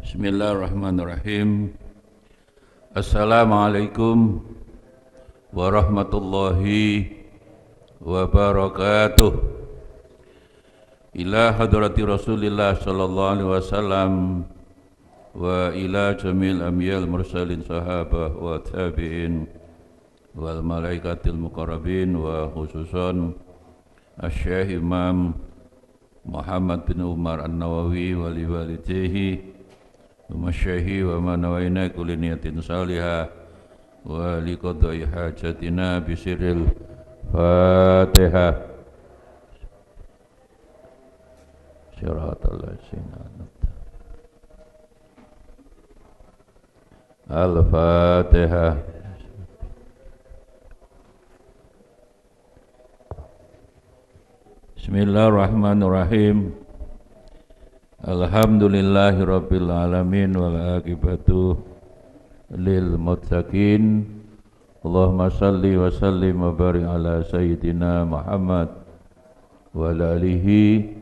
Bismillahirrahmanirrahim. Assalamualaikum warahmatullahi wabarakatuh. Ila hadrati Rasulillah sallallahu alaihi wasallam wa ila jamil amyal mursalin sahabah wa tabi'in wal malaikatil muqarrabin wa khususan Asy-Syaikh Imam Muhammad bin Umar An-Nawawi wa li walidihi wa masyaihi wa manawaina kulli niyatin salihah wa li qadai hajatina bisiril Fatihah. Syiratal ladzina Al-Fatihah. Bismillahirrahmanirrahim. Alhamdulillahi rabbil alamin wal aqibatu lil muttaqin. Allahumma salli wa sallim wa barik ala sayyidina Muhammad wa ala alihi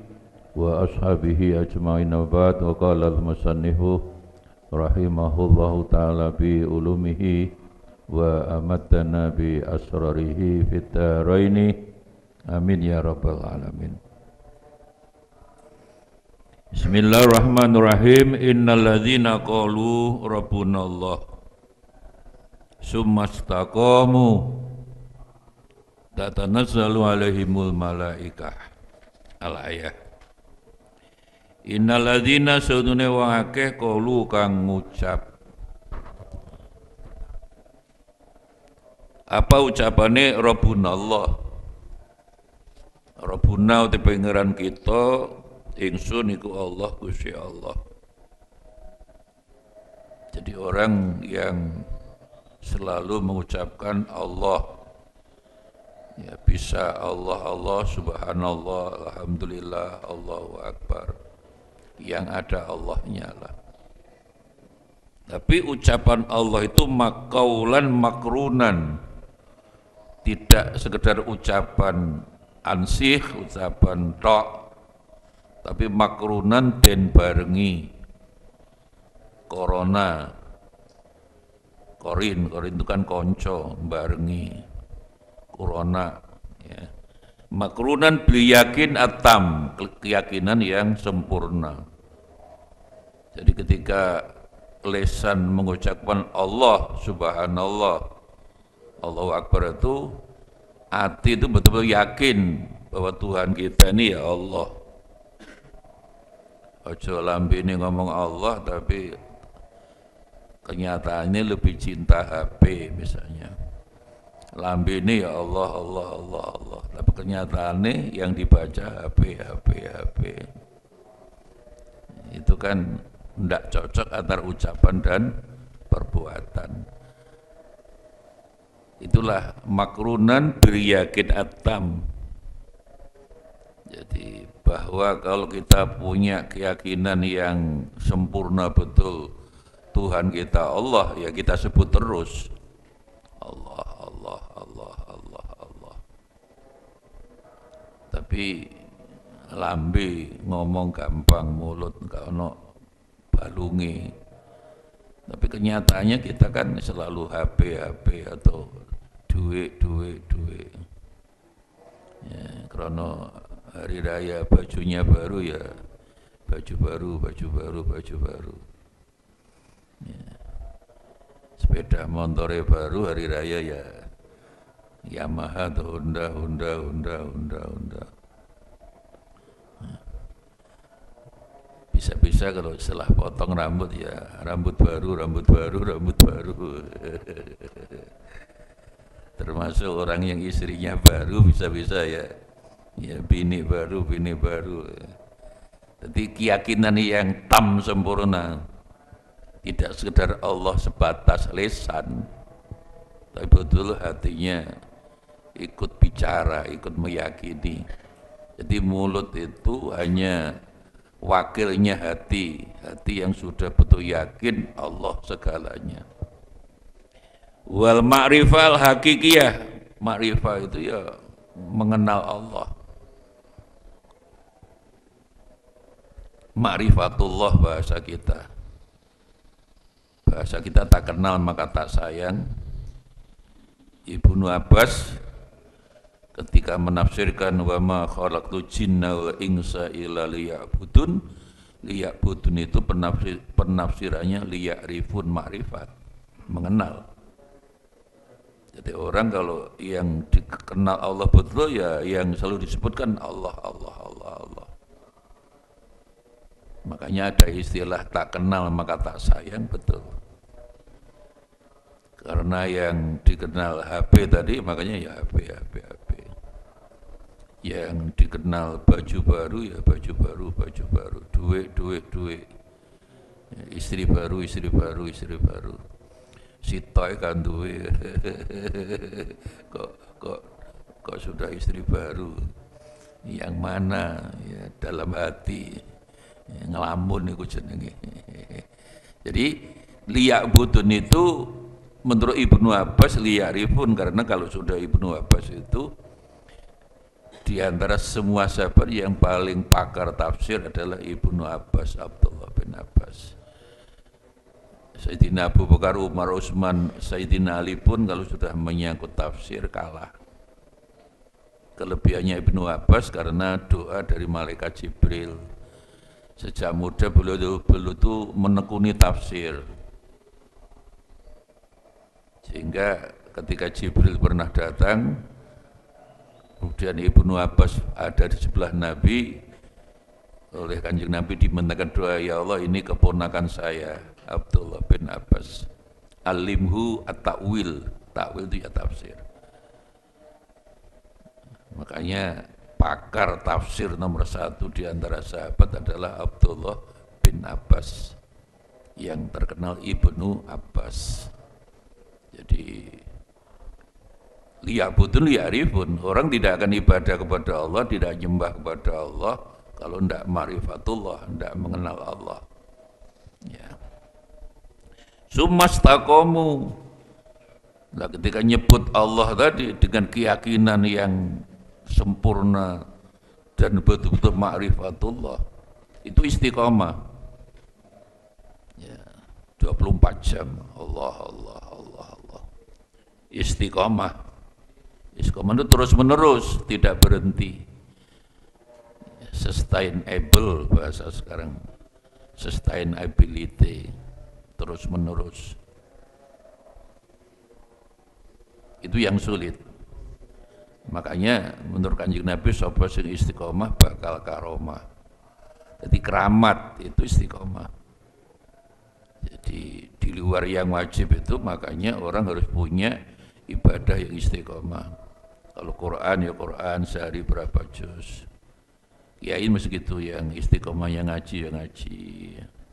wa ashabihi ajma'in wa ba'd. Wa qala al-musannifu rahimahullahu ta'ala bi ulumihi wa amattana bi asrarihi fit daraini. Amin ya rabbal alamin. Bismillahirrahmanirrahim. Innal ladzina qalu rabbunallah summa istaqamu tatanazzalu alaihimul malaikah. Al-ayah. Innal ladzina sadune wong akeh qalu kang ngucap. Apa ucapane rabbunallah? Rabbuna uti pangeran kita, ingsun iku Allah, Gusti Allah. Jadi orang yang selalu mengucapkan Allah, ya bisa Allah, Allah, subhanallah, alhamdulillah, Allahu akbar, yang ada Allahnya lah. Tapi ucapan Allah itu makaulan makrunan, tidak sekedar ucapan ansih, ucapan tok, tapi makrunan den barengi corona, korin itu kan konco, barengi corona, ya. Makrunan bil yakin atam, keyakinan yang sempurna. Jadi ketika lesan mengucapkan Allah, subhanallah, Allahu akbar itu, hati itu betul-betul yakin bahwa Tuhan kita ini ya Allah. Ojo lambene ngomong Allah tapi kenyataannya lebih cinta HP misalnya. Lambene ya Allah, Allah, Allah, Allah, tapi kenyataannya yang dibaca HP. Itu kan tidak cocok antara ucapan dan perbuatan. Itulah makrunan beryakin atam. Jadi bahwa kalau kita punya keyakinan yang sempurna betul Tuhan kita Allah, ya kita sebut terus Allah, Allah, Allah, Allah, Allah. Tapi lambe ngomong gampang, mulut gak ono balungi. Tapi kenyataannya kita kan selalu HP atau duit. Ya, karena hari raya bajunya baru ya baju baru. Ya. Sepeda motornya baru hari raya ya Yamaha atau Honda. Bisa-bisa kalau setelah potong rambut ya rambut baru. Termasuk orang yang istrinya baru bisa-bisa ya bini baru. Jadi keyakinan yang tam sempurna, tidak sekedar Allah sebatas lisan, tapi betul hatinya ikut bicara, ikut meyakini. Jadi mulut itu hanya wakilnya hati yang sudah betul yakin Allah segalanya. Wal ma'rifah al-hakikiyah, ma'rifah itu ya mengenal Allah. Ma'rifatullah bahasa kita. bahasa kita tak kenal maka tak sayang. Ibnu Abbas ketika menafsirkan wa ma khalaqtu jinna wal insa illa liya'budun, liya'budun itu penafsirannya liya'rifun ma'rifat, mengenal. Jadi orang kalau yang dikenal Allah betul ya yang selalu disebutkan Allah, Allah, Allah, Allah. Makanya ada istilah tak kenal maka tak sayang, betul. Karena yang dikenal HP tadi makanya ya HP, HP, HP. Yang dikenal baju baru ya baju baru, baju baru, duit, duit, duit. Istri baru, istri baru, istri baru. Si toy kan duwe kok sudah istri baru, yang mana ya dalam hati ya, ngelamun itu jenenge. Jadi liya'budun itu menurut Ibnu Abbas liya'rifun, karena kalau sudah Ibnu Abbas itu di antara semua sahabat yang paling pakar tafsir adalah Ibnu Abbas, Abdullah bin Abbas. Sayyidina Abu Bakar, Umar, Utsman, Sayyidina Ali pun kalau sudah menyangkut tafsir kalah. Kelebihannya Ibnu Abbas karena doa dari malaikat Jibril. Sejak muda beliau itu menekuni tafsir. Sehingga ketika Jibril pernah datang, kemudian Ibnu Abbas ada di sebelah Nabi, oleh Kanjeng Nabi dimintakan doa, ya Allah ini keponakan saya Abdullah bin Abbas, alimhu at-ta'wil, ta'wil itu ya tafsir. Makanya pakar tafsir nomor 1 di antara sahabat adalah Abdullah bin Abbas, yang terkenal Ibnu Abbas. Jadi liya'budun liya'rifun, orang tidak akan ibadah kepada Allah, tidak nyembah kepada Allah kalau tidak ma'rifatullah, tidak mengenal Allah. Ya. Sumastaqomu. Nah, ketika nyebut Allah tadi dengan keyakinan yang sempurna dan betul-betul ma'rifatullah, itu istiqomah. Ya, 24 jam Allah, Allah, Allah, Allah. Istiqomah. Istiqomah itu terus menerus, tidak berhenti. Sustainable bahasa sekarang, sustainability, terus menerus. Itu yang sulit. Makanya menurut Kanjeng Nabi sapa sing istiqomah bakal karomah. Jadi keramat itu istiqomah. Jadi di luar yang wajib itu makanya orang harus punya ibadah yang istiqomah. Kalau Quran ya Quran sehari berapa juz. Kiai mesti gitu, yang istiqomah yang ngaji ya ngaji,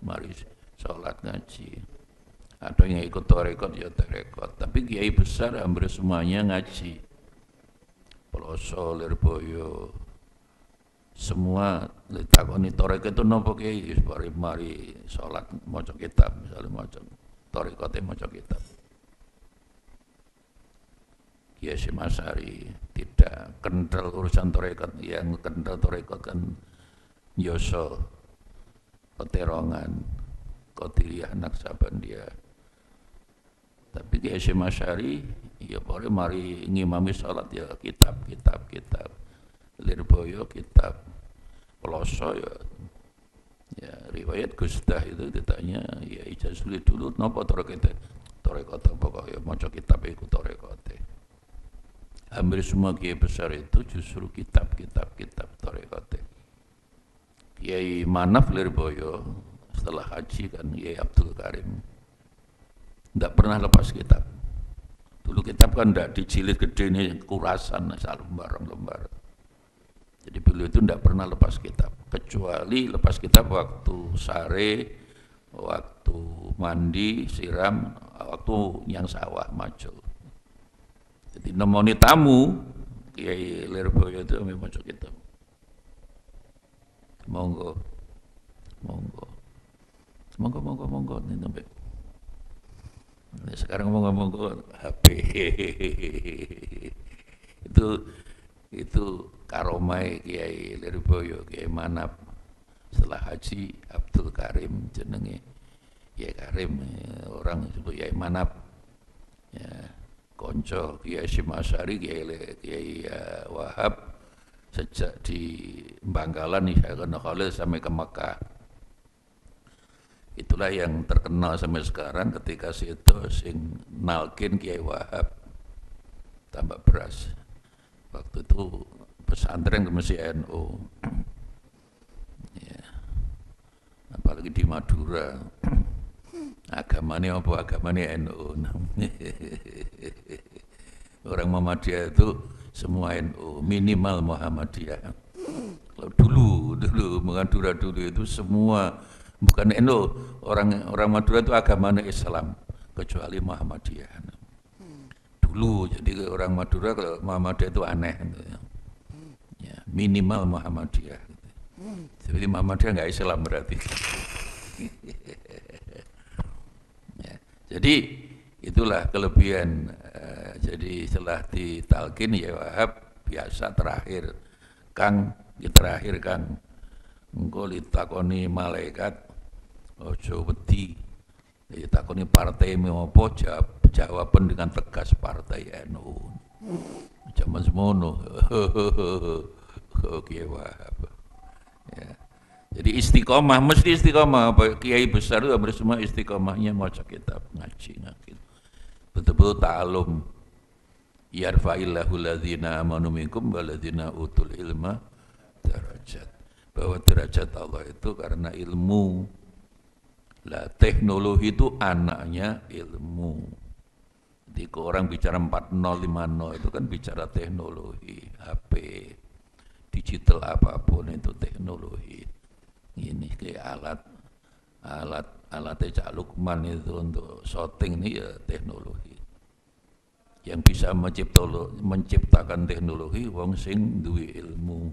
mari sholat ngaji. Ada yang ikut tarekat ya tarekat, tapi kiai besar hampir semuanya ngaji. Peloso, Lirboyo, semua ditakoni tarekat itu nopo kiai, mari sholat maca kitab, misalnya maca tarekatnya maca kitab. Kiai Simasari tidak kental urusan tarekat, yang kental tarekat kan Yoso, Peterongan, Qadiriyah, Naksabandia. Tapi Kiai Simasari ya boleh mari ngimami salat ya kitab, kitab, kitab. Lirboyo kitab, Peloso ya riwayat Gusdah itu ditanya ya ijazah dulu napa tarekat apa kok ya maca kitab iku tarekat. Hampir semua kiai besar itu justru kitab tarekat. Kiai Manaf Lirboyo setelah haji kan Kiai Abdul Karim tidak pernah lepas kitab. Dulu kitab kan tidak dijilid gede ini kurasan lembar. Jadi beliau itu tidak pernah lepas kitab, kecuali lepas kitab waktu sare, waktu mandi, siram, waktu yang sawah maju. Jadi nemoni tamu Kiai Lirboyo itu maca kitab. Monggo nih sampai. Nah, sekarang monggo HP. itu karomai Kiai Lirboyo, Kiai Manap setelah haji Abdul Karim jenenge. Kiai Karim, orang disebut Kiai Manap, ya, konco Kiai Hasyim Asy'ari, Kiai Wahab, sejak di Bangkalan nih saya kenal Khalil sampai ke Mekah. Itulah yang terkenal sampai sekarang ketika situ sing nalkin Kiai Wahab tambak beras. Waktu itu pesantren ke Mesir NU. Ya. Apalagi di Madura. Agamanya apa? Agamanya NU. Orang Muhammadiyah itu semua NU, minimal Muhammadiyah. Kalau dulu Madura dulu itu semua bukan NU, orang Madura itu agamanya Islam kecuali Muhammadiyah. Dulu jadi orang Madura kalau Muhammadiyah itu aneh. Ya, minimal Muhammadiyah. Jadi Muhammadiyah nggak Islam berarti. Ya, jadi itulah kelebihan. Jadi setelah ditalkin ya Wahab biasa terakhir Kang engko ditakoni malaikat ojo wedi ditakoni partai apa jawaban dengan tegas partai NU zaman semono. Kiai Wahab ya. Jadi istiqomah, mesti istiqomah. Kiai besar itu hampir semua istiqomahnya maca kitab, ngaji. Betul-betul ta'alum. Yarfa'illahu ladzina amanu minkum waladzina utul ilma derajat. Bahwa derajat Allah itu karena ilmu. Lah teknologi itu anaknya ilmu. Jadi kalau orang bicara 4050 itu kan bicara teknologi, HP, digital apapun itu teknologi. Ini kayak alatnya Cak Lukman itu untuk shooting ini ya teknologi. Yang bisa menciptakan teknologi wong sing duwe ilmu.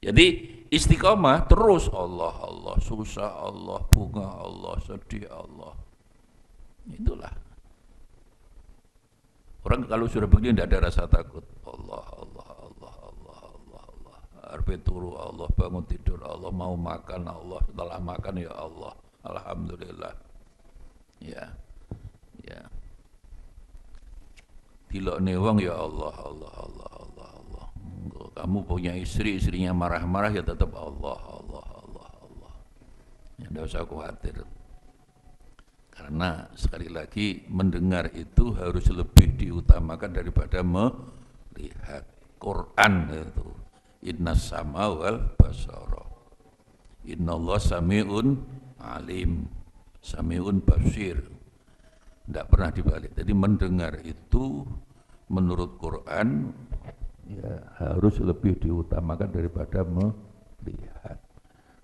Jadi istiqomah terus Allah, susah Allah, bunga Allah, sedih Allah. Itulah. Orang kalau sudah begini tidak ada rasa takut. Allah. Arbe turu Allah, bangun tidur Allah, mau makan Allah, setelah makan ya Allah. Alhamdulillah. Ya. Dilokne wong ya Allah. Kamu punya istri, istrinya marah-marah ya tetap Allah. Ya tidak usah khawatir. Karena sekali lagi mendengar itu harus lebih diutamakan daripada melihat. Quran itu inna sama wal basara. Inna Allah sami'un alim, sami'un basir. Tidak pernah dibalik. Jadi mendengar itu menurut Quran ya, harus lebih diutamakan daripada melihat.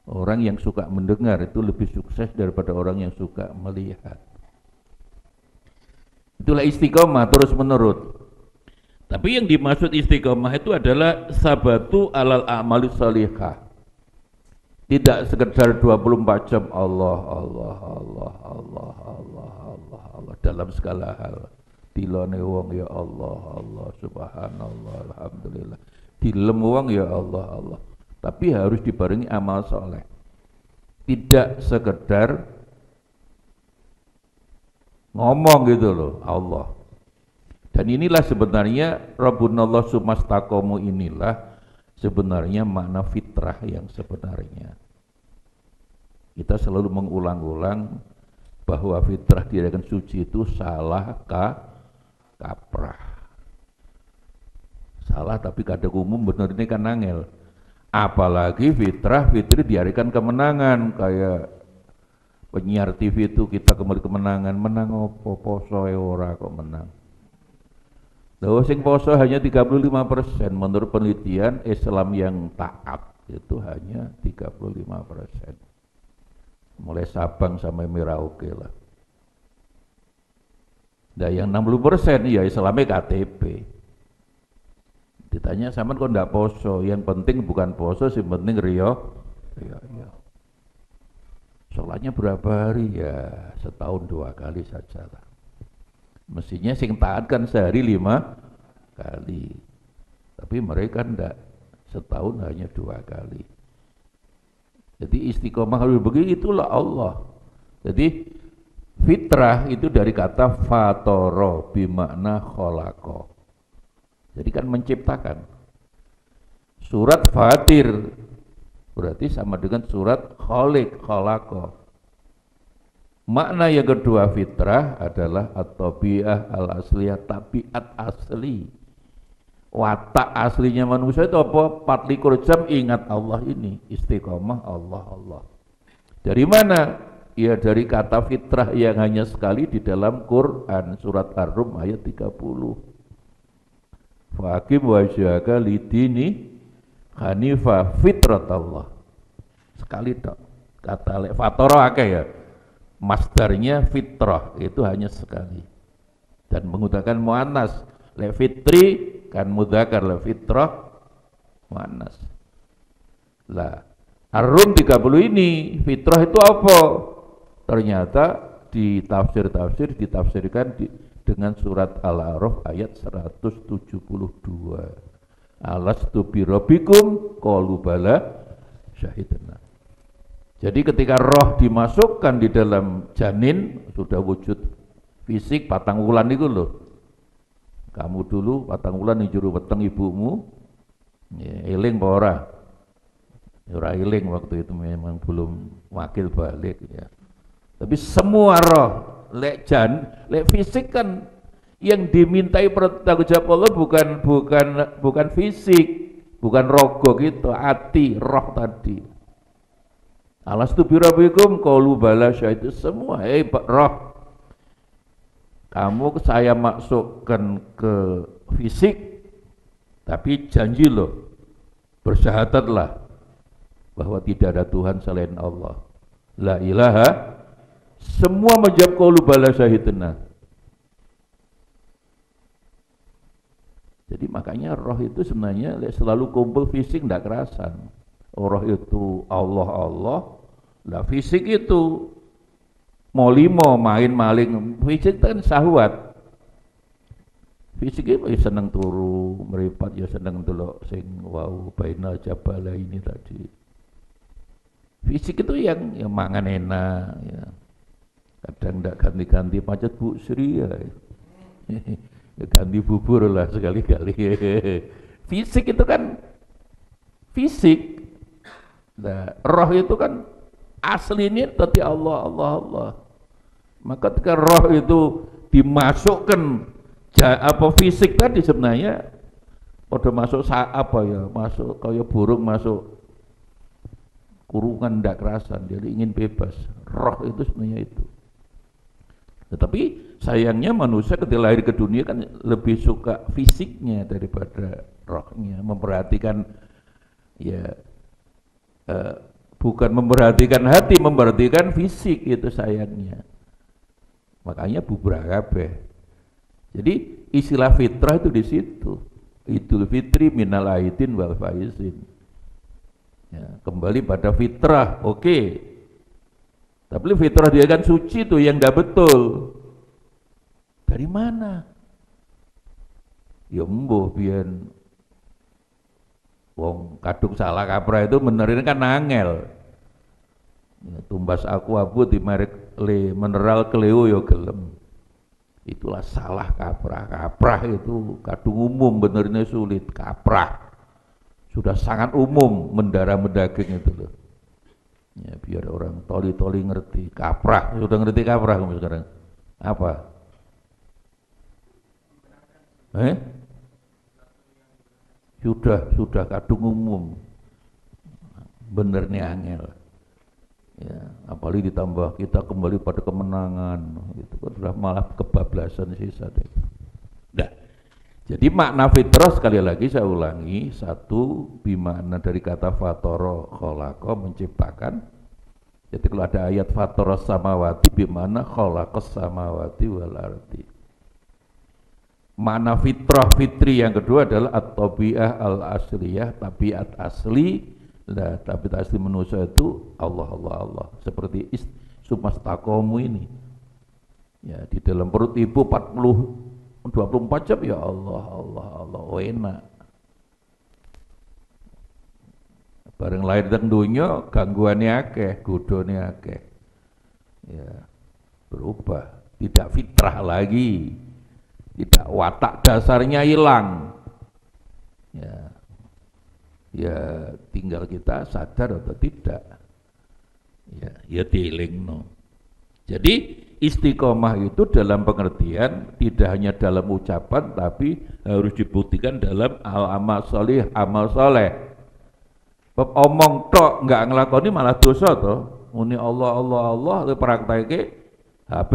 Orang yang suka mendengar itu lebih sukses daripada orang yang suka melihat. Itulah istiqomah terus menerus. Tapi yang dimaksud istiqomah itu adalah sabatu alal a'mali sholihah. Tidak sekedar 24 jam Allah dalam segala hal. Dilone wong ya Allah subhanallah alhamdulillah. Dilem wong ya Allah. Tapi harus dibarengi amal soleh. Tidak sekedar ngomong gitu loh Allah. Dan inilah sebenarnya Rabbunallah sumastaqomu inilah sebenarnya makna fitrah yang sebenarnya. Kita selalu mengulang-ulang bahwa fitrah dirikan suci itu salah kaprah. Salah tapi kadang umum benar ini kan angel. Apalagi fitri diarikan kemenangan kayak penyiar TV itu kita kembali kemenangan, menang opo poso ora kok menang. Bahwa sing poso hanya 35%, menurut penelitian Islam yang taat itu hanya 35%. Mulai Sabang sampai Merauke lah. Nah yang 60% ya Islamnya KTP. Ditanya sama kok ndak poso, yang penting bukan poso, yang penting rio. Sholatnya berapa hari ya? Setahun 2 kali saja lah. Mestinya sing taat kan sehari 5 kali. Tapi mereka ndak, setahun hanya 2 kali. Jadi istiqomah harus begitulah Allah. Jadi fitrah itu dari kata fatoro bimakna kholako. Jadi kan menciptakan. Surat Fatir berarti sama dengan surat Kholik, Kholako. Makna yang kedua fitrah adalah at-tabi'ah al-asliyah, tabiat asli. Watak aslinya manusia itu apa? 24 jam ingat Allah ini, istiqomah Allah. Dari mana? Ya dari kata fitrah yang hanya sekali di dalam Quran, surat Ar-Rum ayat 30. Faqim wajhaka lidini hanifah fitratallah. Sekali tok. Kata fatoro akeh ya. Masdarnya fitrah itu hanya sekali. Dan menggunakan muannas. Le fitri kan mudzakkar, le fitrah muannas. Lah, Ar-Rum 30 ini fitrah itu apa? Ternyata di tafsir-tafsir ditafsirkan dengan surat Al-A'raf ayat 172. Alastu birabbikum qalu bala syahidna. Jadi ketika roh dimasukkan di dalam janin sudah wujud fisik patang wulan itu loh. Kamu dulu patang wulan di juru weteng ibumu, ya, eling apa ora? Ora eling waktu itu memang belum wakil balik ya. Tapi semua roh, lek fisik kan yang dimintai pertanggung jawab Allah bukan fisik, bukan rogo gitu, hati, roh tadi. Alastu birabbikum qalu bala syahid, semua roh. Kamu saya masukkan ke fisik, tapi janji loh, bersyahadatlah bahwa tidak ada Tuhan selain Allah. La ilaha, semua menjawab qalu bala syahidna. Jadi makanya roh itu sebenarnya selalu kumpul fisik tidak kerasan. Roh itu Allah, lah fisik itu molimo main maling, fisik kan syahwat. Fisik itu ya seneng turu, meripat ya seneng delok sing wau bainal jabala ini tadi. Fisik itu yang mangan enak ya. Kadang ndak ganti-ganti pacet Bu Sri ya. Ya ganti bubur lah sekali-kali. Fisik itu kan fisik. Nah, roh itu kan aslinya tadi Allah. Maka ketika roh itu dimasukkan fisik tadi sebenarnya pada masuk masuk kayak burung masuk kurungan ndak kerasan, jadi ingin bebas. Roh itu sebenarnya itu. Tetapi sayangnya manusia ketika lahir ke dunia kan lebih suka fisiknya daripada rohnya, memperhatikan ya bukan memperhatikan hati, memperhatikan fisik, itu sayangnya. Makanya bubrah kabeh. Jadi istilah fitrah itu di situ. Idul fitri minal aidin wal faizin. Ya, kembali pada fitrah, oke. Tapi fitrah dia kan suci tuh yang enggak betul. Dari mana? Ya mbuh biyen wong kadung salah kaprah itu benerin kan angel. Ya, tumbas aku abu di merek mineral Cleo yo gelem. Itulah salah kaprah. Kaprah itu kadung umum, benerinnya sulit. Kaprah sudah sangat umum, mendarah mendaging itu loh. Ya biar orang toli-toli ngerti. Kaprah, sudah ngerti kaprah kamu sekarang? Apa? Sudah kadung umum, bener nih angel. Ya, apalagi ditambah kita kembali pada kemenangan, itu kan sudah malah kebablasan sisa deh. Nah, jadi makna fitrah sekali lagi saya ulangi, satu bimakna dari kata fatoro kholako, menciptakan. Jadi kalau ada ayat fatoro samawati bimakna kholakos samawati wal ardi. Makna fitrah fitri yang kedua adalah at-tabi'ah al-asliyah, tabiat asli. Nah, tabiat asli manusia itu Allah. Seperti sumastaqomu ini. Ya, di dalam perut ibu 24 jam ya Allah, enak. Bareng lahir teng dunya gangguannya akeh, godhone akeh. Ya, berubah, tidak fitrah lagi, tidak watak dasarnya hilang. Ya, ya tinggal kita sadar atau tidak. Ya dielingno. Jadi istiqomah itu dalam pengertian tidak hanya dalam ucapan tapi harus dibuktikan dalam amal soleh, amal soleh. Omong tok nggak ngelakoni malah dosa toh. Muni Allah Allah Allah itu praktek HP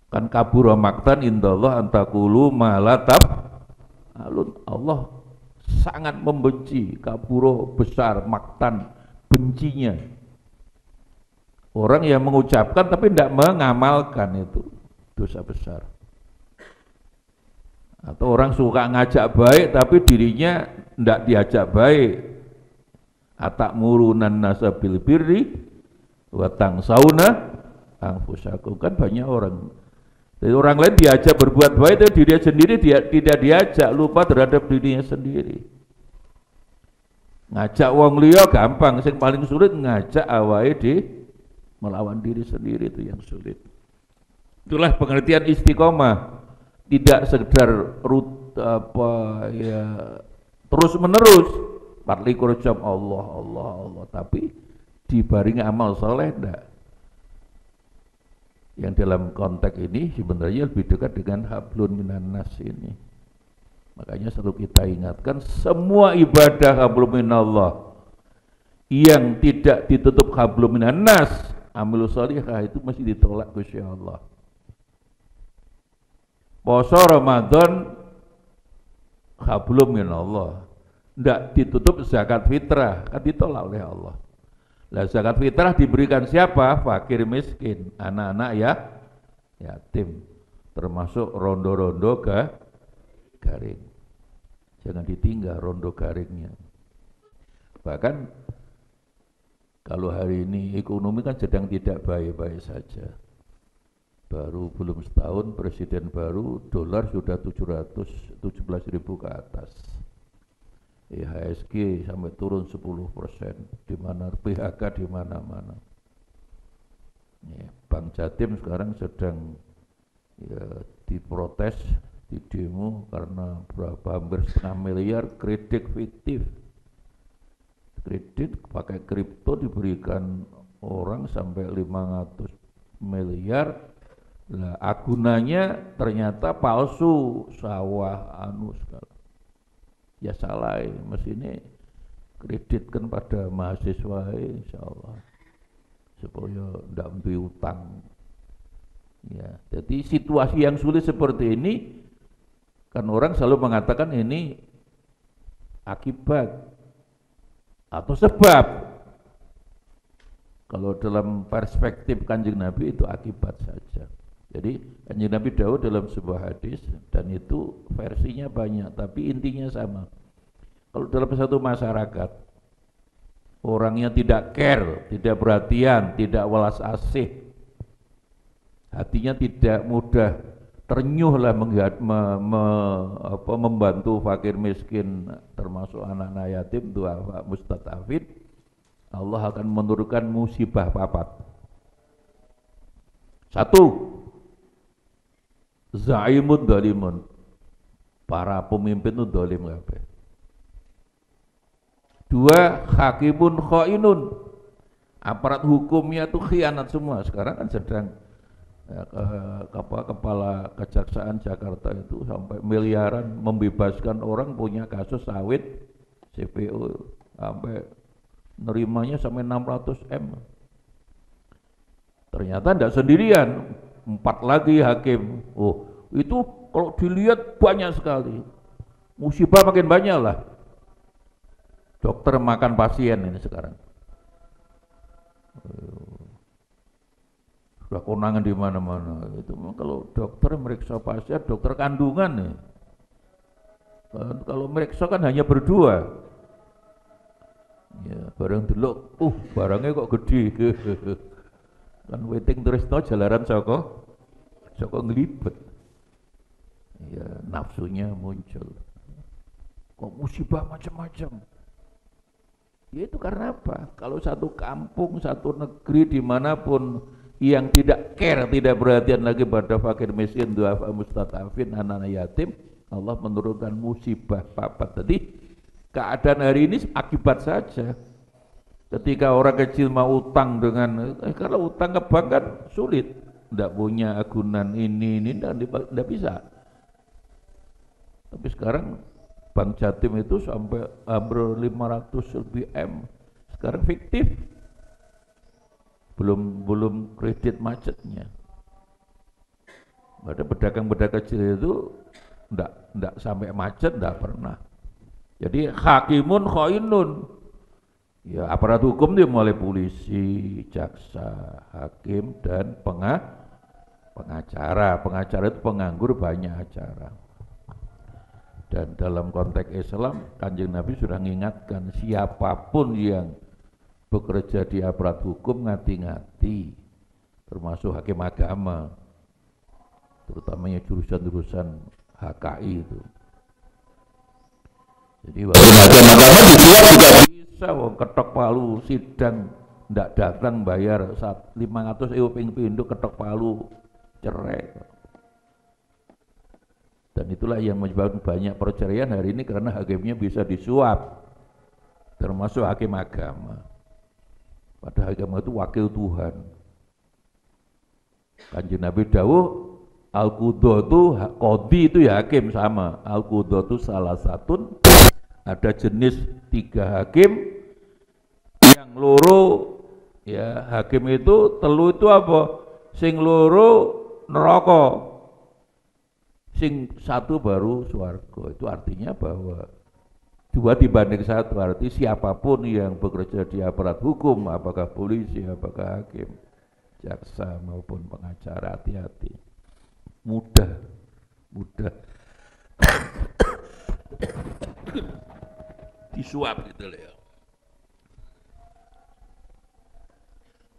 kan kabur maktan indallah antakulu malatab alun. Allah sangat membenci kaburo besar maktan bencinya orang yang mengucapkan tapi tidak mengamalkan, itu dosa besar. Atau orang suka ngajak baik tapi dirinya tidak diajak baik. Atak murunan nasa bil birri watang sauna angfusakum, kan banyak orang. Jadi orang lain diajak berbuat baik tapi dirinya sendiri tidak diajak, lupa terhadap dirinya sendiri. Ngajak wong liya gampang, yang paling sulit ngajak awake di melawan diri sendiri, itu yang sulit. Itulah pengertian istiqomah, tidak sekedar terus menerus 24 jam Allah Allah Allah, tapi dibaringi amal soleh enggak. Yang dalam konteks ini sebenarnya lebih dekat dengan hablun minan nas ini. Makanya selalu kita ingatkan, semua ibadah hablum minallah yang tidak ditutup hablum minan nas, amalus sholihah itu mesti ditolak Gusti Allah. Puasa Ramadan hablum minallah, tidak ditutup zakat fitrah, kan ditolak oleh Allah. Lah zakat fitrah diberikan siapa? Fakir miskin, anak-anak ya yatim, termasuk rondo-rondo garing. Jangan ditinggal rondo garingnya. Bahkan kalau hari ini ekonomi kan sedang tidak baik-baik saja. Baru belum setahun presiden baru, dolar sudah 717.000 ke atas. IHSG sampai turun 10%, di mana PHK di mana-mana. Bank Jatim sekarang sedang diprotes, di demo karena hampir 0,5 miliar kredit fiktif. Kredit pakai kripto diberikan orang sampai 500 miliar. Lah agunannya ternyata palsu, sawah segala. Ya salah, mestinya kreditkan pada mahasiswa insyaallah supaya tidak ambil utang. Ya, jadi situasi yang sulit seperti ini kan orang selalu mengatakan ini akibat atau sebab. Kalau dalam perspektif Kanjeng Nabi itu akibat saja. Jadi Kanjeng Nabi Daud dalam sebuah hadis, dan itu versinya banyak tapi intinya sama. Kalau dalam satu masyarakat orangnya tidak care, tidak perhatian, tidak welas asih, hatinya tidak mudah ternyuh lah membantu fakir miskin, termasuk anak-anak yatim, duafa mustadafin, Allah akan menurunkan musibah papat. Satu, zaimun dolimun, para pemimpin itu dolim kabeh. Dua, hakimun khainun, aparat hukumnya itu khianat semua. Sekarang kan sedang kepala kejaksaan Jakarta itu sampai miliaran membebaskan orang punya kasus sawit CPO, sampai nerimanya sampai 600 M. Ternyata tidak sendirian, 4 lagi hakim. Oh, itu kalau dilihat banyak sekali. Musibah makin banyak lah. Dokter makan pasien ini sekarang. Sudah konangan di mana-mana. Itu kalau dokter meriksa pasien, dokter kandungan nih. Kalau meriksa kan hanya berdua. Ya, barang delok, barangnya kok gede. Kan waiting tresno jalaran saka nglibet. Ya, nafsunya muncul. Kok musibah macam-macam. Ya itu karena apa? Kalau satu kampung, satu negeri dimanapun yang tidak care, tidak perhatian lagi pada fakir miskin, duafa mustadafin, anak-anak yatim, Allah menurunkan musibah papat. Jadi keadaan hari ini akibat saja. Ketika orang kecil mau utang dengan, kalau utang ke bank kan sulit, tidak punya agunan ini tidak bisa. Tapi sekarang Bank Jatim itu sampai hampir 500 lebih M. Sekarang fiktif. Belum kredit macetnya. Ada pedagang-pedagang kecil itu enggak sampai macet, enggak pernah. Jadi hakimun khainun. Ya aparat hukum dia mulai polisi, jaksa, hakim dan pengacara. Pengacara itu penganggur banyak acara. Dan dalam konteks Islam, Kanjeng Nabi sudah mengingatkan siapapun yang bekerja di aparat hukum ngati-ngati, termasuk hakim agama, terutamanya jurusan-jurusan HKI itu. Jadi hakim agama juga bisa ketok palu sidang ndak datang bayar 500 euro pinduk ketok palu cerai. Dan itulah yang menyebabkan banyak perceraian hari ini karena hakimnya bisa disuap, termasuk hakim agama. Padahal agama itu wakil Tuhan. Kanjeng Nabi dawuh al-qudho itu qadhi itu ya hakim sama. Al-qudho itu salah satu, ada jenis 3 hakim, yang loro ya hakim itu telu itu apa? Sing loro neraka. Sing satu baru swarga. Itu artinya bahwa 2 dibanding 1, arti siapapun yang bekerja di aparat hukum, apakah polisi, apakah hakim, jaksa maupun pengacara, hati-hati. Mudah disuap gitu loh ya.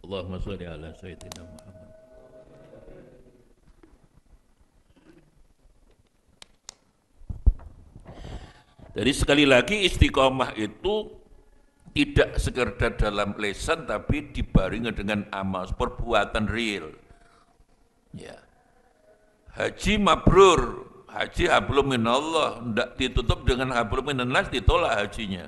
Allahumma sholli ala sayyidina Muhammad. Jadi sekali lagi istiqomah itu tidak sekedar dalam lisan tapi dibarengi dengan amal, perbuatan real. Ya. Haji mabrur, haji hablum minallah, tidak ditutup dengan hablum minannas, ditolak hajinya.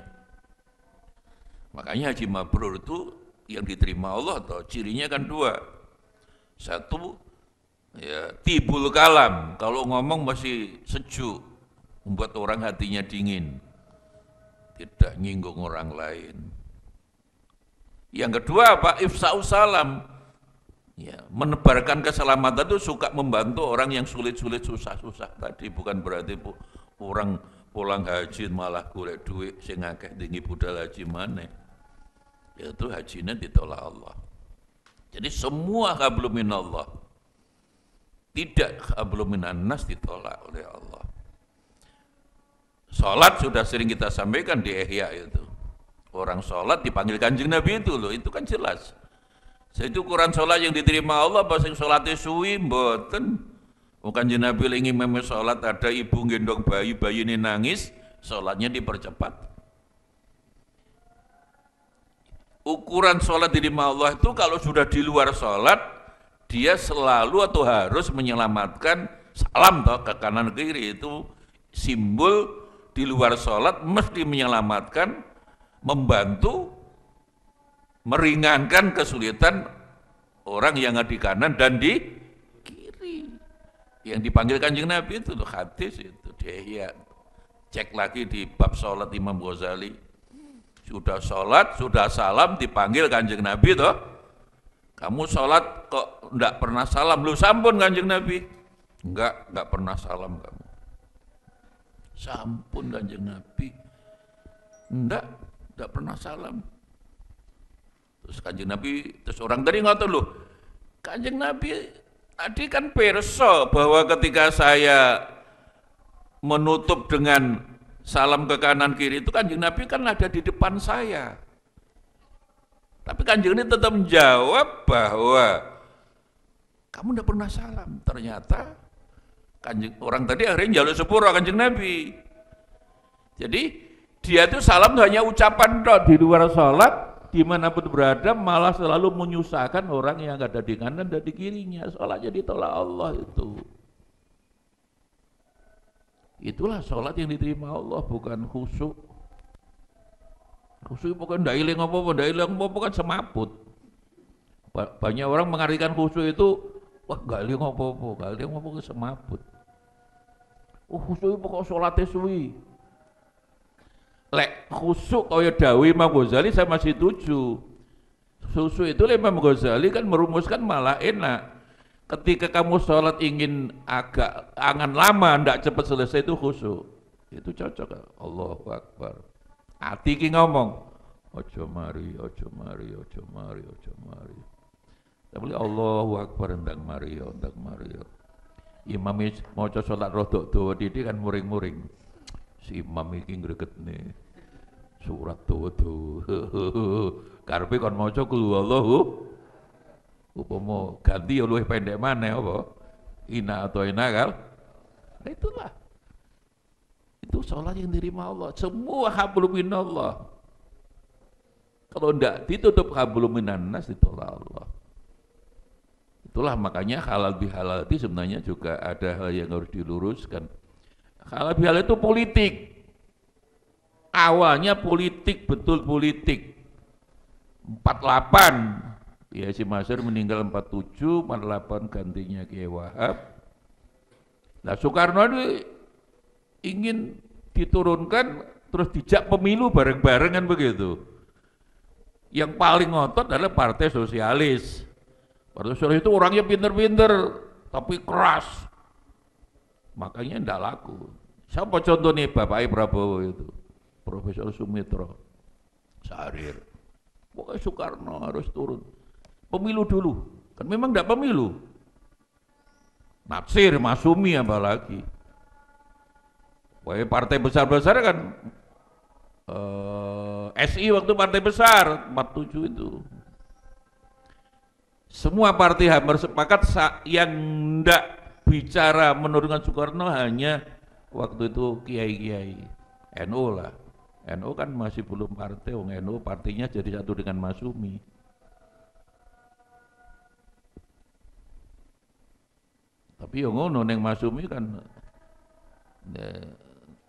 Makanya haji mabrur itu yang diterima Allah atau cirinya kan 2. 1 ya tibul kalam, kalau ngomong masih sejuk, membuat orang hatinya dingin, tidak nyinggung orang lain. Yang kedua apa? Ifsa'us salam, ya, menebarkan keselamatan itu suka membantu orang yang sulit-sulit, susah-susah tadi. Bukan berarti orang pulang haji malah golek duit sing akeh tinggi budal haji maneh. Yaitu hajinya ditolak Allah. Jadi semua hablum minallah, tidak hablum minannas, ditolak oleh Allah. Sholat sudah sering kita sampaikan di Ihya itu. Orang sholat dipanggil Kanjeng Nabi itu loh, itu kan jelas. Itu ukuran sholat yang diterima Allah, pas yang sholatnya suwi, mboten. Kanjeng Nabi ingin memang sholat, ada ibu gendong bayi, bayi ini nangis, sholatnya dipercepat. Ukuran sholat diterima Allah itu kalau sudah di luar sholat, dia selalu atau harus menyelamatkan salam toh ke kanan kiri, itu simbol di luar sholat mesti menyelamatkan, membantu, meringankan kesulitan orang yang ada di kanan dan di kiri. Yang dipanggil Kanjeng Nabi itu hadis itu dia. Cek lagi di bab sholat Imam Ghazali. Sudah sholat, sudah salam, dipanggil Kanjeng Nabi toh. Kamu sholat kok enggak pernah salam, lu sampun Kanjeng Nabi. Enggak pernah salam kamu. Sampun Kanjeng Nabi, enggak pernah salam. Terus Kanjeng Nabi, terus orang tadi ngotot loh, Kanjeng Nabi tadi kan perso bahwa ketika saya menutup dengan salam ke kanan kiri itu Kanjeng Nabi kan ada di depan saya. Tapi Kanjeng ini tetap menjawab bahwa kamu enggak pernah salam. Ternyata Kanjeng, orang tadi akhirnya jaluk sepuro Kanjeng Nabi. Jadi Dia itu salam hanya ucapan tok, di luar sholat dimanapun berada malah selalu menyusahkan orang yang ada di kanan dan di kirinya. Sholatnya ditolak Allah itu. Itulah sholat yang diterima Allah, bukan khusyuk. Khusyuk bukan ndak ilang apa-apa kan semaput. Banyak orang mengartikan khusyuk itu, wah gak ilang apa-apa kan semaput. Oh khusyuk pokok sholatnya suwi. Lek khusyuk kaya dawuh Imam Ghazali saya masih setuju. Khusyuk itu Imam Ghazali kan merumuskan malah enak. Ketika kamu sholat ingin agak angan lama, ndak cepat selesai itu khusyuk. Itu cocok. Allahu Akbar. Hati ki ngomong, ojo mari. Tapi Allahu Akbar ndang mari. Imam maca sholat rodok dawa didik kan muring-muring. Si imam iki ngregetne surat dawa-dawa. Karepe kon maca kul wallahu upama ganti ya luwih pendek maneh apa? Ina atau inakal. Nah itulah. Itu sholat yang diterima Allah. Semua hablum minallah. Kalau tidak ditutup hablum minannas ditolak Allah. Itulah makanya halal bihalal itu sebenarnya juga ada hal yang harus diluruskan. Halal bihalal itu politik. Awalnya politik, betul politik. 48. Ya si Masyar meninggal 47, 48 gantinya Kiai Wahab. Nah Soekarno itu ingin diturunkan terus dijak pemilu bareng-bareng kan begitu. Yang paling ngotot adalah Partai Sosialis. Partai Sosialis itu orangnya pinter-pinter tapi keras. Makanya tidak laku. Siapa contohnya Bapak Prabowo itu? Profesor Sumitro Sarir. Pokoknya Soekarno harus turun. Pemilu dulu. Kan memang tidak pemilu. Natsir, Masumi apalagi. Pokoknya partai besar-besar kan SI waktu partai besar 47 itu. Semua partai hampir sepakat yang tidak bicara menurunkan Soekarno hanya waktu itu kiai-kiai NU lah. NU kan masih belum partai, NU partainya jadi satu dengan Masumi. Tapi yang ngono neng Masumi kan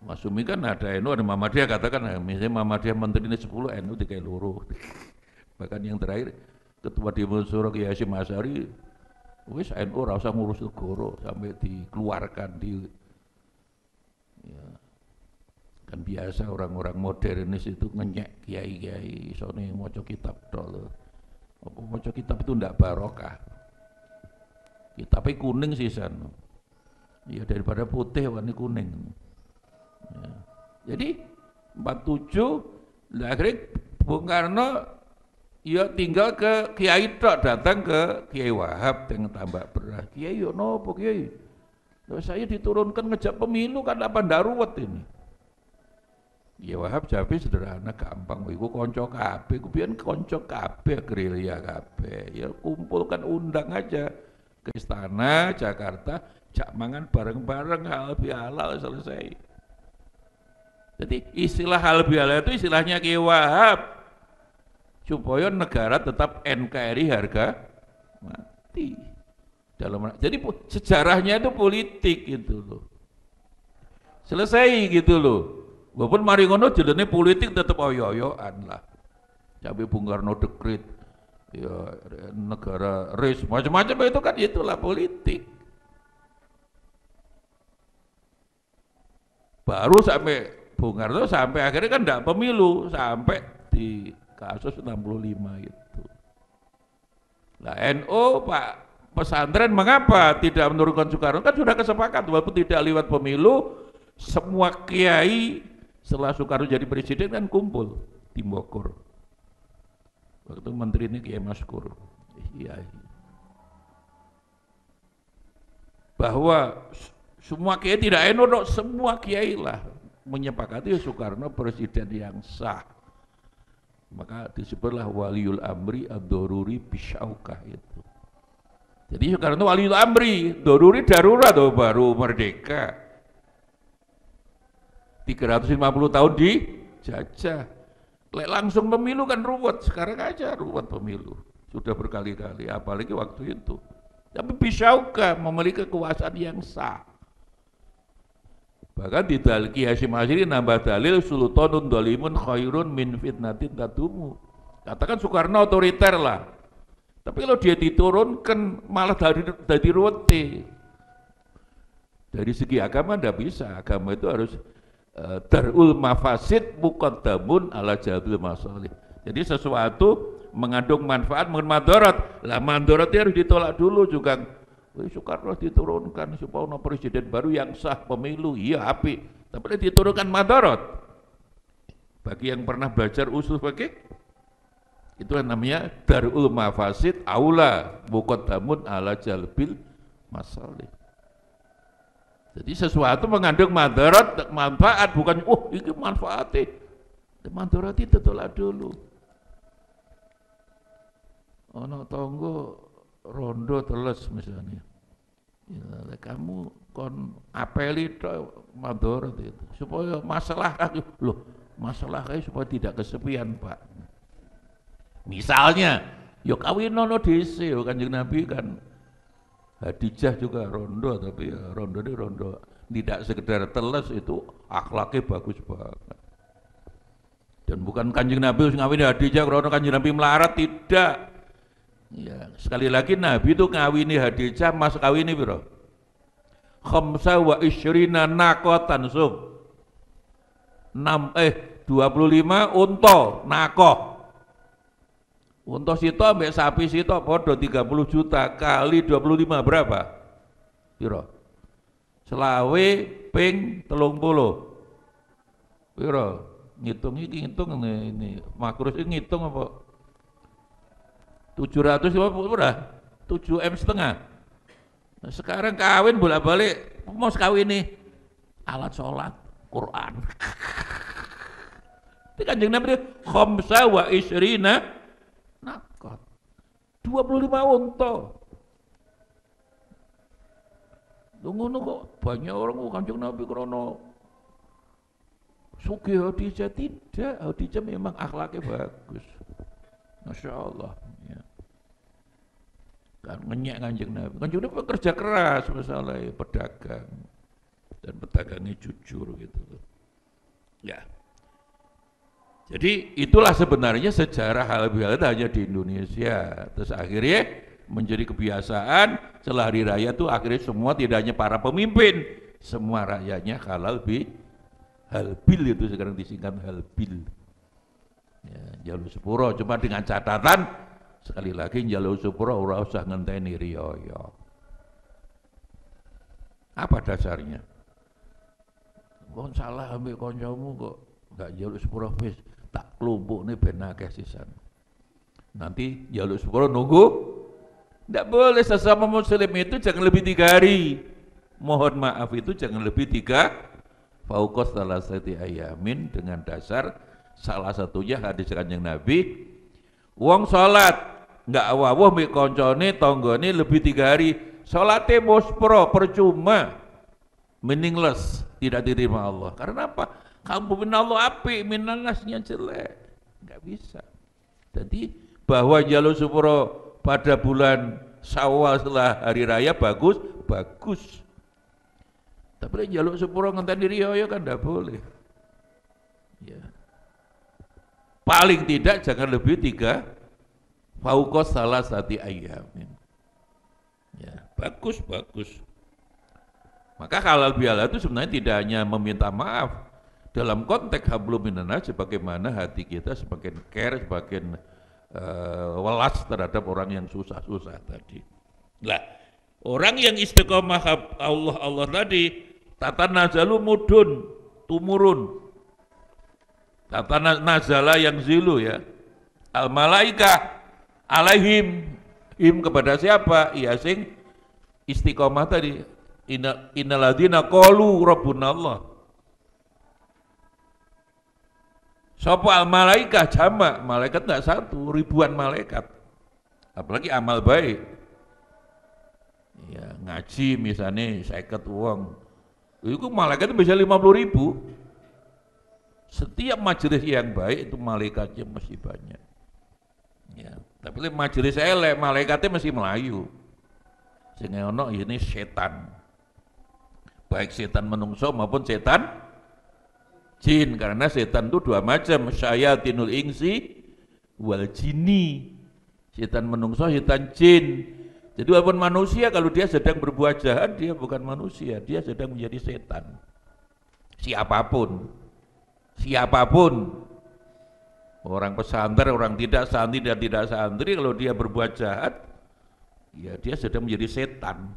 Masumi kan ada NU ada Muhammadiyah katakan misalnya Muhammadiyah menteri ini 10 NU 3 luruh. Bahkan yang terakhir ketua Dewan Syuro Kiai Hasyim Asy'ari wis NU ora usah ngurus negara sampai dikeluarkan ya. Kan biasa orang-orang modernis itu ngenyek kiai-kiai sone maca kitab tok lho. Apa maca kitab itu ndak barokah. Kitabnya kuning sisan. Ya daripada putih warna kuning. Ya. Jadi 47 akhirnya Bung Karno ya tinggal ke Kiai tok, datang ke Kiai Wahab dengan tambah beras. Kiai yo nopo Kiai? Saya diturunkan ngejak pemilu kan apa darurat ini. Kiai Wahab jawabnya sederhana gampang, iku konco kabeh, ku pian konco kabeh gerilya kabeh. Ya kumpulkan undang aja ke istana Jakarta, jak mangan bareng-bareng halal bihalal selesai. Jadi istilah halal bihalal itu istilahnya Kiai Wahab. Supaya negara tetap NKRI harga mati. Jadi sejarahnya itu politik gitu loh. Selesai gitu loh. Walaupun mari ngono jenenge politik tetap oyo-oyoan lah. Sampai Bung Karno dekret ya negara res macam-macam itu kan itulah politik. Baru sampai Bung Karno sampai akhirnya kan enggak pemilu sampai di kasus 65 itu. Nah NU Pak pesantren mengapa tidak menurunkan Soekarno? Kan sudah kesepakat walaupun tidak lewat pemilu, semua kiai setelah Soekarno jadi presiden kan kumpul di Bogor. Waktu menteri ini Kiai Maskur. Iya. Bahwa semua kiai tidak NU, semua kiai lah menyepakati Soekarno presiden yang sah. Maka disebutlah waliul amri ad-daruri bisyaukah itu. Jadi Soekarno waliul amri, daruri darurat baru merdeka. 350 tahun di jajah. Lek langsung pemilu kan ruwet, sekarang aja ruwet pemilu. Sudah berkali-kali, apalagi waktu itu. Tapi bisaukah memiliki kekuasaan yang sah? Bahkan di Ki Hasyim Asy'ari nambah dalil sultanun dolimun khairun min fitnatin tadumu. Katakan Soekarno otoriter lah. Tapi kalau dia diturunkan malah dari ruwete. Dari segi agama tidak bisa. Agama itu harus darul mafasid muqaddamun ala jalbil masalih. Jadi sesuatu mengandung manfaat, mengandung madarat. Lah madaratnya harus ditolak dulu juga. Soekarno diturunkan supaya ono presiden baru yang sah pemilu, iya api. Tapi diturunkan madarat. Bagi yang pernah belajar usul fikih, itu namanya darul mafasid aula muqaddamun ala jalbil masalih. Jadi sesuatu mengandung madarat, manfaat, bukan ini manfaatnya. Madarat itu tolak dulu. Ono tonggo rondo teles misalnya. Ya, kamu kon apeli madarat itu supaya masalah supaya tidak kesepian, Pak. Misalnya, yo kawinono dhisik, Kanjeng Nabi kan Hadijah juga rondo, tapi ya rondo ini rondo tidak sekedar teles, itu akhlaknya bagus banget. Dan bukan Kanjeng Nabi harus ngawini Hadijah karena Kanjeng Nabi melarat, tidak. Ya, sekali lagi Nabi itu ngawini Hadijah, mas kawini biro. Khamsa wa isyrina nakotan sum. 25 unta nakoh. Unta sito ambek sapi sito podo 30 juta kali 25 berapa? Piro? Selawe ping 30. Piro? Ngitung ini makrus ini ngitung apa? 700 berapa? 7 M setengah. Nah, sekarang kawin bolak-balik mau kawin nih alat sholat Quran. Itu Kanjeng Nabi khamsa wa isyrina nakot 25 unta. Ngono kok banyak orang Kanjeng Nabi krono sugih Hadijah, tidak. Hadijah memang akhlaknya bagus. Masya Allah ya. Kan ngenyek Kanjeng Nabi. Kanjeng Nabi kerja keras masalah pedagang dan pedagangnya jujur gitu loh. Ya. Jadi itulah sebenarnya sejarah halal hanya di Indonesia. Terus akhirnya menjadi kebiasaan setelah hari raya itu akhirnya semua tidak hanya para pemimpin, semua rakyatnya halbil itu sekarang disingkat halbil. Ya, Njaluk sepuro cuma dengan catatan sekali lagi njaluk sepuro ora usah ngenteni riyaya. Apa dasarnya? Kon salah ambek kancamu kok enggak njaluk sepuro wis tak klumpukne ben akeh sisan. Nanti njaluk sepuro nunggu. Enggak boleh sesama muslim itu jangan lebih 3 hari. Mohon maaf itu jangan lebih 3 fauqas salasati ayamin dengan dasar salah satunya hadis Kanjeng Nabi. Wong salat enggak awuh mbek kancane tanggane lebih 3 hari. Salate muspro percuma. Meaningless, tidak diterima Allah. Karena apa? Kamu min Allah api, minanasnya jelek. Enggak bisa. Jadi bahwa njaluk sepuro pada bulan Syawal setelah hari raya bagus. Tapi njaluk sepuro ngenteni riyaya kan enggak boleh. Ya. Paling tidak jangan lebih 3 fauqas salasati ayyamin. Ya, bagus. Maka halal bihalal itu sebenarnya tidak hanya meminta maaf dalam konteks hablum minannas, sebagaimana hati kita semakin care, semakin welas terhadap orang yang susah-susah tadi. Lah, orang yang istiqomah Allah tadi, tata nazalu mudun, tumurun. Tata nazala yang zilu ya. Al malaikah alaihim, kepada siapa? Ya sing istiqomah tadi. Innalladzina qalu rabbuna Allah. Sapa al malaikah jamak, malaikat enggak satu, ribuan malaikat. Apalagi amal baik. Ya, ngaji misalnya 50 wong. Itu malaikat bisa 50.000. Setiap majelis yang baik itu malaikatnya mesti banyak. Ya, tapi majelis elek malaikatnya mesti melayu. Sehingga ono ini setan. Baik setan menungso maupun setan jin, karena setan itu dua macam, syayatinul insi wal jinni. Setan menungso, setan jin. Jadi walaupun manusia kalau dia sedang berbuat jahat, dia bukan manusia, dia sedang menjadi setan. Siapapun, orang pesantren, orang tidak santri dan tidak santri, kalau dia berbuat jahat, ya dia sedang menjadi setan.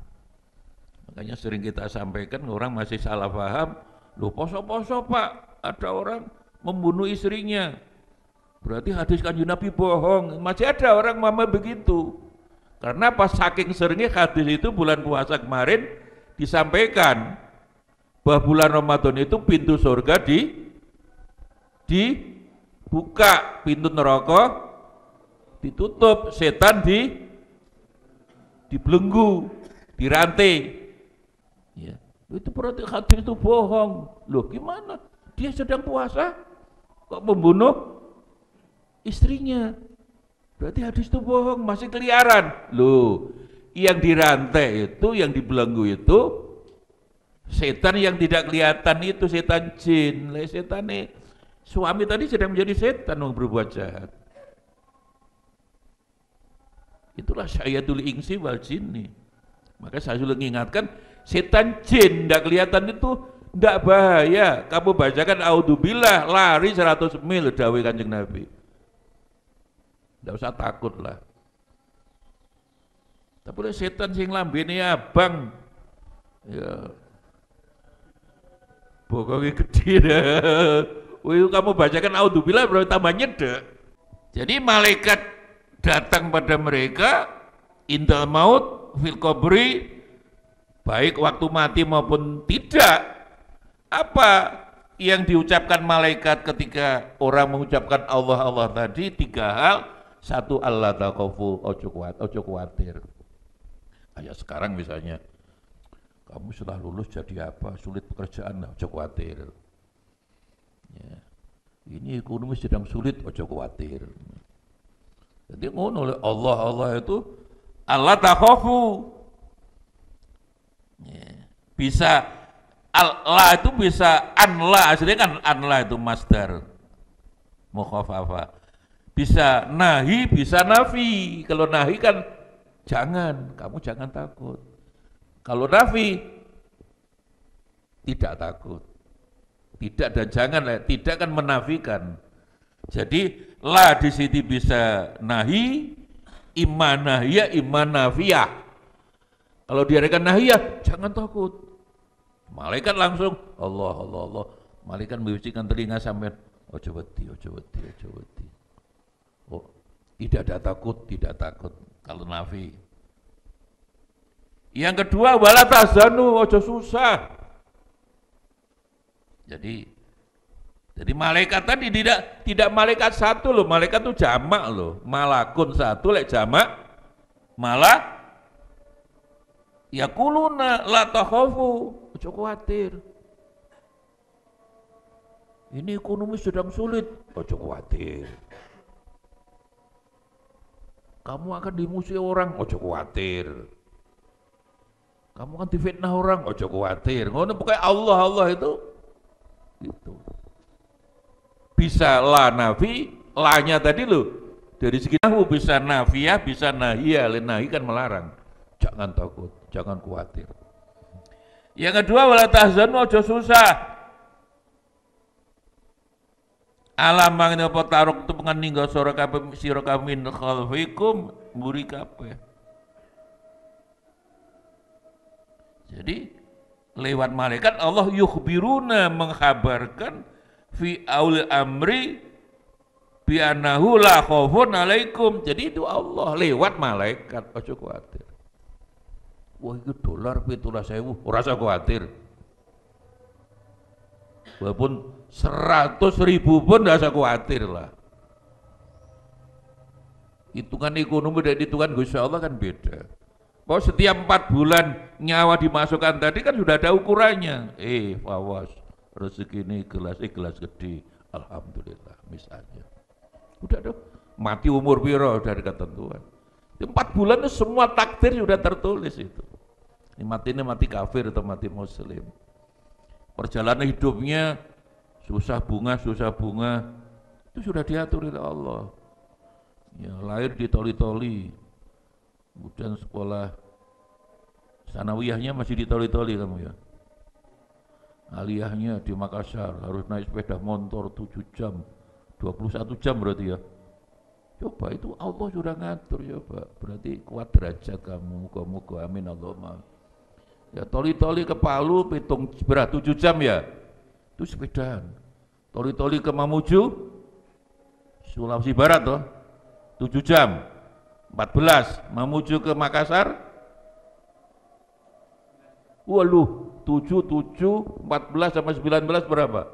Makanya sering kita sampaikan, orang masih salah paham, loh poso-poso Pak, ada orang membunuh istrinya, berarti hadis Kanjeng Nabi bohong. Masih ada orang mama begitu. Karena pas saking seringnya hadis itu bulan puasa kemarin disampaikan bahwa bulan Ramadan itu pintu surga dibuka, pintu neraka ditutup, setan dibelenggu, dirantai. Ya, itu berarti hadis itu bohong. Loh gimana? Dia sedang puasa kok membunuh istrinya? Berarti hadis itu bohong, masih keliaran. Loh, yang dirantai itu, yang dibelenggu itu setan yang tidak kelihatan itu, setan jin. Setan suami tadi sedang menjadi setan yang berbuat jahat. Itulah syayatul insi wal jinni. Maka saya sudah mengingatkan, setan jin tidak kelihatan itu tidak bahaya. Kamu bacakan audzubillah, lari 100 mil dawuh Kanjeng Nabi. Tidak usah takut lah. Tapi setan sing lambene abang, ya pokoknya gede. Kamu bacakan audzubillah berarti tambah nyedek. Jadi malaikat datang pada mereka indal maut fil qabri, baik waktu mati maupun tidak. Apa yang diucapkan malaikat ketika orang mengucapkan Allah Allah tadi? 3 hal. Satu, Allah takhafu, ojo khawatir. Kayak sekarang misalnya, kamu setelah lulus jadi apa? Sulit pekerjaan, ojo khawatir. Ya. Ini ekonomi sedang sulit, ojo khawatir. Jadi ngono oleh Allah itu Allah takhafu. Ya. Bisa Allah itu bisa anla, aslinya kan anla itu masdar mukhafafa. Bisa nahi, bisa nafi. Kalau nahi kan jangan, kamu jangan takut. Kalau nafi tidak takut. Tidak dan jangan, tidak kan menafikan. Jadi la di sini bisa nahi, imma nahiyah, imma nafiyah. Kalau diadakan nahiyah, jangan takut. Malaikat langsung Allah. Malaikat membisikkan telinga sampai ojo wedi. Oh, tidak ada takut kalau nafi. Yang kedua, wala tahzanu, ojo susah. Jadi malaikat tadi tidak malaikat satu loh, malaikat itu jamak loh. Malakun satu, lek jamak malah yaquluna la takhafu, ojo khawatir. Ini ekonomi sedang sulit, ojo khawatir. Kamu akan dimusuhi orang, ojo khawatir. Kamu akan difitnah orang, ojo khawatir. Ngono pokoknya Allah itu gitu. Bisa la nafi, la-nya tadi loh. Dari segi nahu bisa nafiyah, bisa nahiyah. Nahi kan melarang. Jangan takut, jangan khawatir. Yang kedua, wala tahzanu, ojo susah. Alam mangene apa taruk tu penganinggal sira kabeh sira min khalfikum mburi kabeh. Jadi lewat malaikat Allah yukhbiruna, mengkhabarkan fi aul amri bi annahu la khaufun alaikum. Jadi itu Allah lewat malaikat, ojo kuatir. Wah itu dolar 17.000, ora usah kuatir. Walaupun 100.000 pun tidak usah khawatir lah. Hitungan ekonomi dan hitungan Gusti Allah kan beda. Bahwa setiap 4 bulan nyawa dimasukkan tadi kan sudah ada ukurannya. Fawas rezeki ini gelas gede. Alhamdulillah misalnya. Udah dong, mati umur piro dari ketentuan. 4 bulan itu semua takdir sudah tertulis itu. Ini mati kafir atau mati muslim. Perjalanan hidupnya susah bunga itu sudah diatur oleh Allah. Ya, lahir di Toli-Toli, kemudian sekolah sanawiyahnya masih di Toli-Toli kamu ya. Aliyahnya di Makassar, harus naik sepeda motor 7 jam, 21 jam berarti ya. Coba itu Allah sudah ngatur, coba. Berarti kuat derajat kamu, muka-muka, amin Allahumma. Ya Toli-Toli ke Palu, hitung berat 7 jam ya, itu sepedaan. Toli-Toli ke Mamuju, Sulawesi Barat toh, 7 jam, 14. Mamuju ke Makassar, waluh, 7, 14 sama 19 berapa?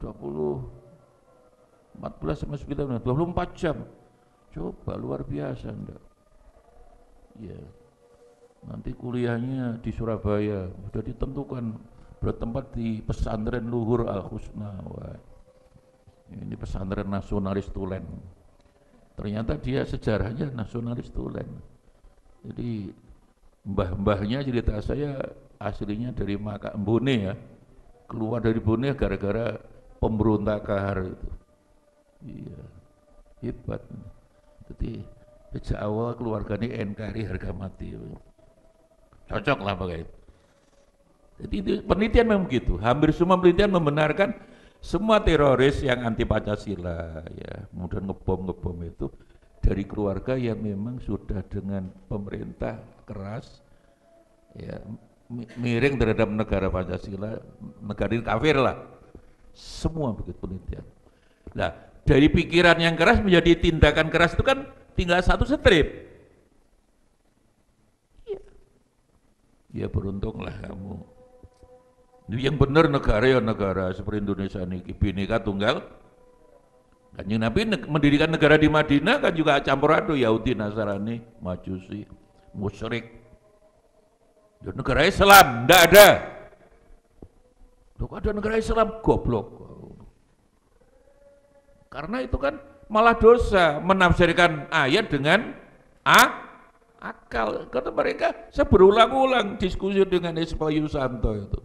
20, 14 sama 19, 24 jam. Coba luar biasa enggak? Ya. Nanti kuliahnya di Surabaya, sudah ditentukan bertempat di pesantren Luhur Al-Husna. Wah. Ini pesantren nasionalis Tulen. Ternyata dia sejarahnya nasionalis Tulen. Jadi mbah-mbahnya cerita saya aslinya dari Bone ya. Keluar dari Bone gara-gara pemberontak kahar itu. Iya. Hebat. Jadi sejak awal keluarganya NKRI harga mati. Cocok lah pakai itu. Jadi itu penelitian memang begitu. Hampir semua penelitian membenarkan semua teroris yang anti Pancasila, ya, kemudian ngebom itu dari keluarga yang memang sudah dengan pemerintah keras, ya, miring terhadap negara Pancasila, negara ini kafir lah. Semua begitu penelitian. Nah, dari pikiran yang keras menjadi tindakan keras itu kan tinggal satu strip. Ya beruntunglah kamu. Yang benar negara ya negara seperti Indonesia ini Bhinneka Tunggal. Kanjeng Nabi mendirikan negara di Madinah kan juga campur aduk Yahudi, Nasrani, Majusi, musyrik. Dan negara Islam enggak ada. Loh, ada negara Islam goblok. Karena itu kan malah dosa menafsirkan ayat dengan akal. Kata mereka, saya berulang-ulang diskusi dengan Ismail Yusanto itu.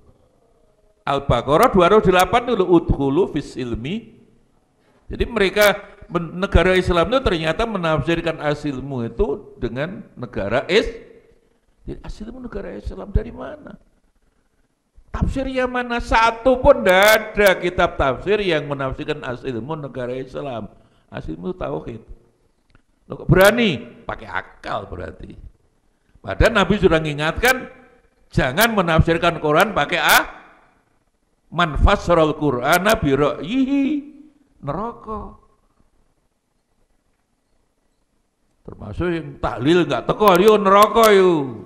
Al-Baqarah 208 dulu udhulu fis ilmi. Jadi mereka negara Islam itu ternyata menafsirkan asilmu itu dengan negara Jadi asilmu negara Islam dari mana? Tafsirnya mana? Satu pun tidak ada kitab tafsir yang menafsirkan asilmu negara Islam. Asilmu tauhid. Loh, berani pakai akal berarti. Padahal Nabi sudah mengingatkan jangan menafsirkan Quran pakai man fassarul Qur'ana bi ra'yihi neraka. Termasuk yang tahlil enggak teko yo neraka yo.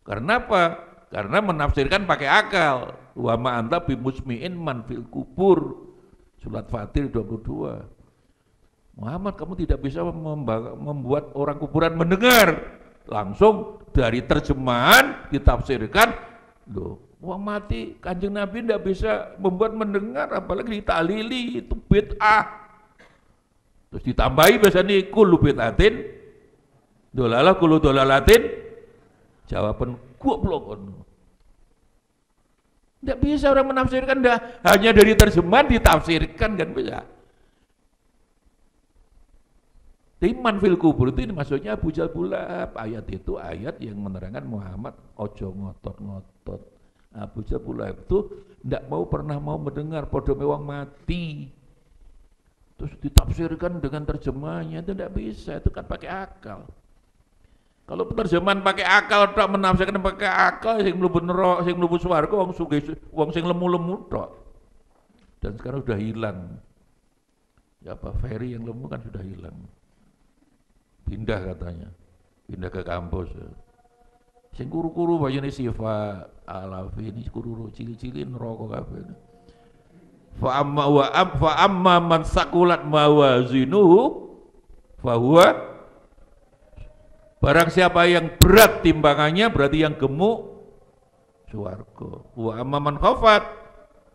Karena apa? Karena menafsirkan pakai akal. Wa ma anta bimusmi'in man fil kubur. Surat Fatir 22. Muhammad, kamu tidak bisa membuat orang kuburan mendengar. Langsung dari terjemahan ditafsirkan, loh, wong mati Kanjeng Nabi tidak bisa membuat mendengar, apalagi ditahlili, itu bid'ah. Terus ditambahi biasanya kullu bid'atin dolalah kullu dolalatin, jawaban goblok. Tidak bisa orang menafsirkan, hanya dari terjemahan ditafsirkan kan bisa. Iman fil kubur itu maksudnya Abu Jahal Bulab. Ayat itu ayat yang menerangkan Muhammad ojo ngotot-ngotot. Abu Jahal Bulab itu tidak pernah mau mendengar podo mewang mati. Terus ditafsirkan dengan terjemahnya, itu tidak bisa, itu kan pakai akal. Kalau terjemahan pakai akal, tak menafsirkan pakai akal, sing mlebu neraka, sing mlebu swarga wong sugih, wong sing lemu-lemu tok. Dan sekarang sudah hilang. Ya apa Ferry yang lemu kan sudah hilang. Pindah katanya, pindah ke kampus. Sing kuru-kuru bajane Siva Alafi ini kuru-kuru cili-cili neraka kabeh. Fa amma man saqulat mawazinuhu fa huwa, barang siapa yang berat timbangannya berarti yang gemuk swarga. Wa amma man khafat,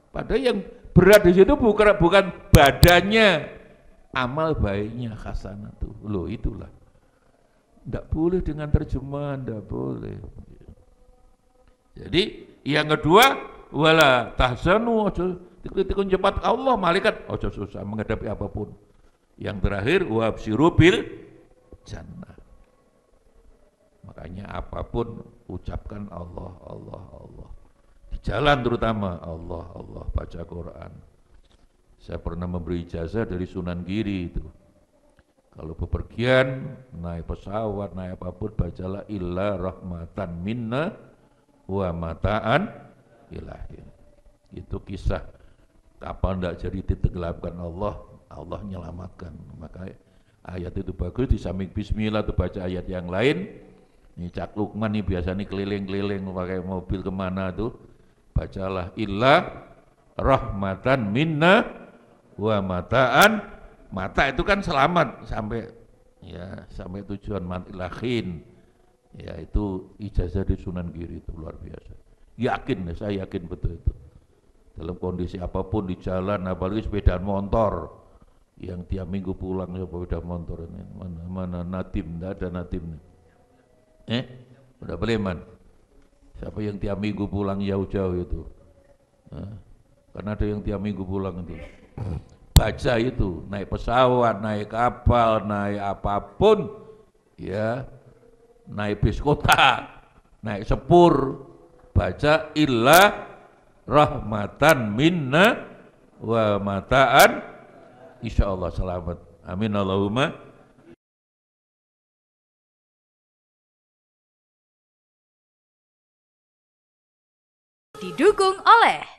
pada yang berat di situ bukan badannya, amal baiknya hasanah tuh. Loh itulah. Tidak boleh dengan terjemahan, tidak boleh. Jadi yang kedua, wala tahzanu, tikun cepat Allah malaikat, ojo susah menghadapi apapun. Yang terakhir, wabsyiru bil jannah. Makanya apapun ucapkan Allah, Allah, Allah. Di jalan terutama Allah, Allah, baca Quran. Saya pernah memberi ijazah dari Sunan Giri itu. Kalau bepergian, naik pesawat, naik apapun, bacalah illa rahmatan minna wa mataan ilahi. Itu kisah kapal tidak jadi ditenggelamkan Allah, Allah menyelamatkan. Maka ayat itu bagus, di samping bismillah itu baca ayat yang lain. Ini Cak Lukman nih biasanya keliling-keliling pakai mobil kemana tuh, bacalah illa rahmatan minna wa mataan. Mata itu kan selamat sampai tujuan matilahin. Ya itu ijazah di Sunan Giri itu luar biasa. Yakin, saya yakin betul itu. Dalam kondisi apapun di jalan, apalagi sepeda motor yang tiap minggu pulang sepeda motor ini mana Nadim, tidak ada Nadim. Udah Beleman. Siapa yang tiap minggu pulang jauh-jauh itu? Karena ada yang tiap minggu pulang itu. Baca itu, naik pesawat, naik kapal, naik apapun, ya, naik bis kota, naik sepur, baca illa rahmatan minna wa mataan, insya Allah selamat. Amin Allahumma. Didukung oleh